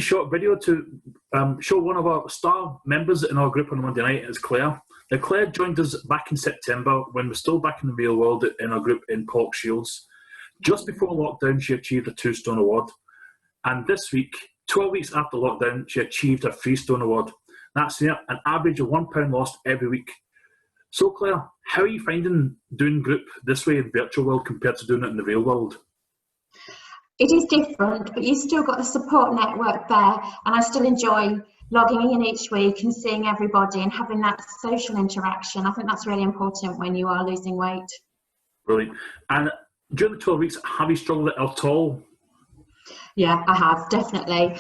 short video to show one of our star members in our group on Monday night is Claire. Now, Claire joined us back in September when we're still back in the real world in our group in Pollock Shields. Just before lockdown, she achieved a 2-stone award. And this week, 12 weeks after lockdown, she achieved a 3-stone award. That's an average of £1 lost every week. So, Claire, how are you finding doing group this way in the virtual world compared to doing it in the real world? It is different, but you've still got a support network there, and I still enjoy logging in each week and seeing everybody and having that social interaction. I think that's really important when you are losing weight. Brilliant. And during the 12 weeks, have you struggled at all? Yeah, I have, definitely.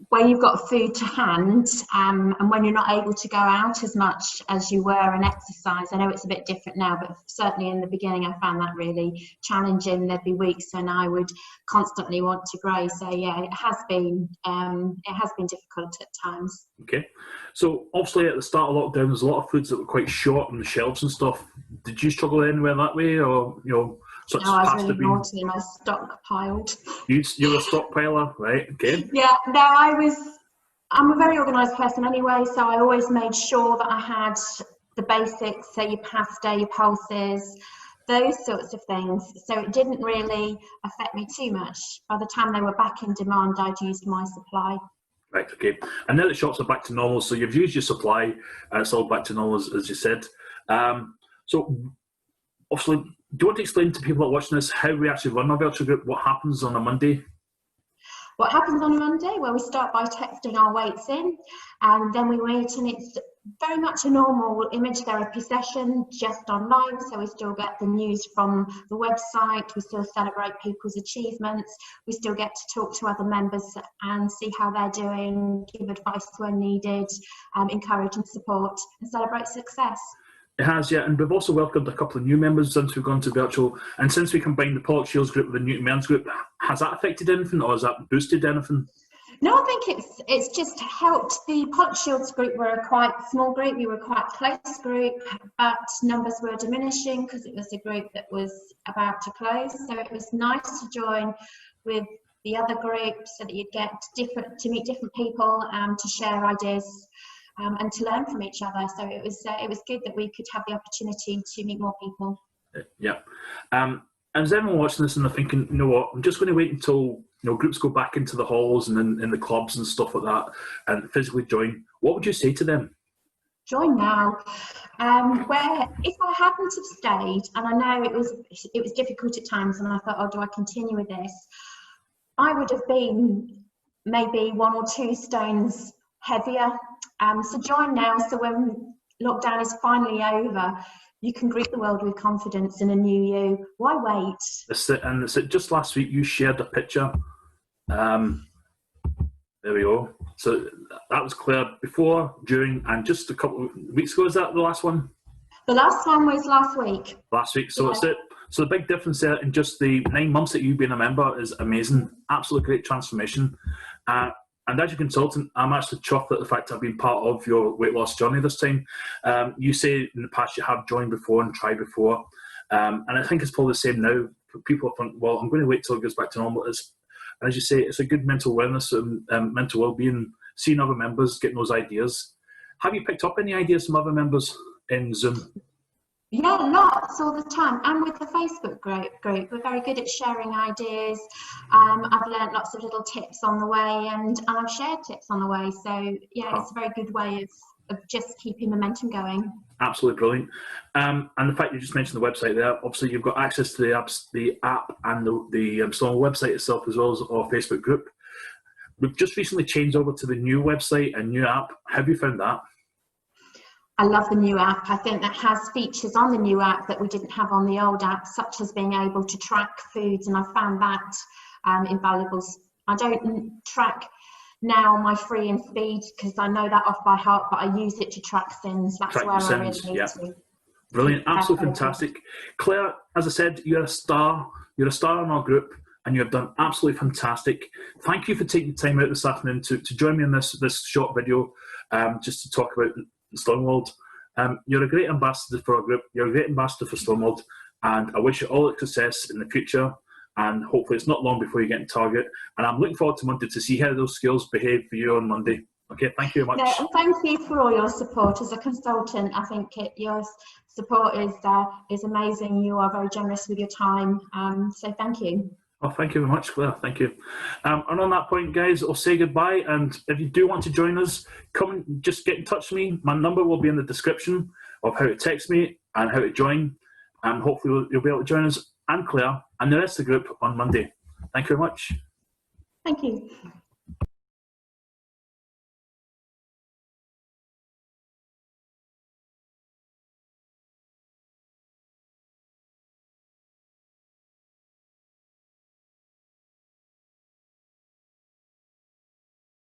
When you've got food to hand and when you're not able to go out as much as you were and exercise, I know it's a bit different now, but certainly in the beginning I found that really challenging. There'd be weeks when I would constantly want to grow. So yeah, it has been difficult at times. Okay, so obviously at the start of lockdown there's a lot of foods that were quite short on the shelves and stuff. Did you struggle anywhere that way, or such no, I was really naughty and I stockpiled. You're a stockpiler, right? Okay. Yeah, no, I'm a very organised person anyway, so I always made sure that I had the basics, so your pasta, your pulses, those sorts of things. So it didn't really affect me too much. By the time they were back in demand, I'd used my supply. Right, okay. And now the shops are back to normal, so you've used your supply, and it's all back to normal, as you said. So, obviously, do you want to explain to people that are watching this how we actually run our virtual group, what happens on a Monday? What happens on a Monday? Well, we start by texting our weights in, and then we wait, and it's very much a normal image therapy session, just online. So we still get the news from the website, we still celebrate people's achievements, we still get to talk to other members and see how they're doing, give advice when needed, encourage and support, and celebrate success. It has, yeah, and we've also welcomed a couple of new members since we've gone to virtual, and since we combined the Pollock Shields group with the Newton Mearns group, has that affected anything, or has that boosted anything? No, I think it's just helped. The Pollock Shields group were a quite small group, we were a quite close group, but numbers were diminishing because it was a group that was about to close, so it was nice to join with the other group so that you'd get to meet different people, to share ideas, and to learn from each other. So it was good that we could have the opportunity to meet more people. Yeah. And is everyone watching this and they're thinking, you know what, I'm just going to wait until groups go back into the halls and in the clubs and stuff like that and physically join? What would you say to them? Join now. Where if I hadn't have stayed, and I know it was difficult at times, and I thought, oh, do I continue with this? I would have been maybe 1 or 2 stones heavier. So join now, so when lockdown is finally over, you can greet the world with confidence in a new you. Why wait? And just last week you shared a picture. There we go. So that was Claire before, during, and just a couple of weeks ago. Is that the last one? The last one was last week. Last week. So yeah. So the big difference there in just the 9 months that you've been a member is amazing. Absolutely great transformation. And as a consultant, I'm actually chuffed at the fact I've been part of your weight loss journey this time. You say in the past you have joined before and tried before. And I think it's probably the same now. People think, well, I'm going to wait till it goes back to normal. And as you say, it's a good mental wellness and mental well-being, seeing other members, getting those ideas. Have you picked up any ideas from other members in Zoom? Yeah, lots all the time, and with the Facebook group, we're very good at sharing ideas. I've learned lots of little tips on the way, and I've shared tips on the way. So yeah, it's a very good way of just keeping momentum going. Absolutely brilliant. And the fact you just mentioned the website there, obviously you've got access to the app and the Storm website itself, as well as our Facebook group. We've just recently changed over to the new website and new app. Have you found that? I love the new app. I think that has features on the new app that we didn't have on the old app, such as being able to track foods, and I found that invaluable. I don't track now my free and speed because I know that off by heart, but I use it to track sins. That's where I really need to. Brilliant, absolutely fantastic. Claire, as I said, you're a star. You're a star in our group, and you have done absolutely fantastic. Thank you for taking the time out this afternoon to join me in this short video, just to talk about Stormworld. You're a great ambassador for our group. You're a great ambassador for Stormworld, and I wish you all the success in the future. and hopefully it's not long before you get in target. And I'm looking forward to Monday to see how those skills behave for you on Monday. Okay, thank you very much. Yeah, and thank you for all your support. As a consultant, I think your support is amazing. You are very generous with your time, so thank you. Oh, thank you very much, Claire. Thank you. And on that point, guys, I'll say goodbye. And if you do want to join us, come and just get in touch with me. My number will be in the description of how to text me and how to join. And hopefully you'll be able to join us and Claire and the rest of the group on Monday. Thank you very much. Thank you.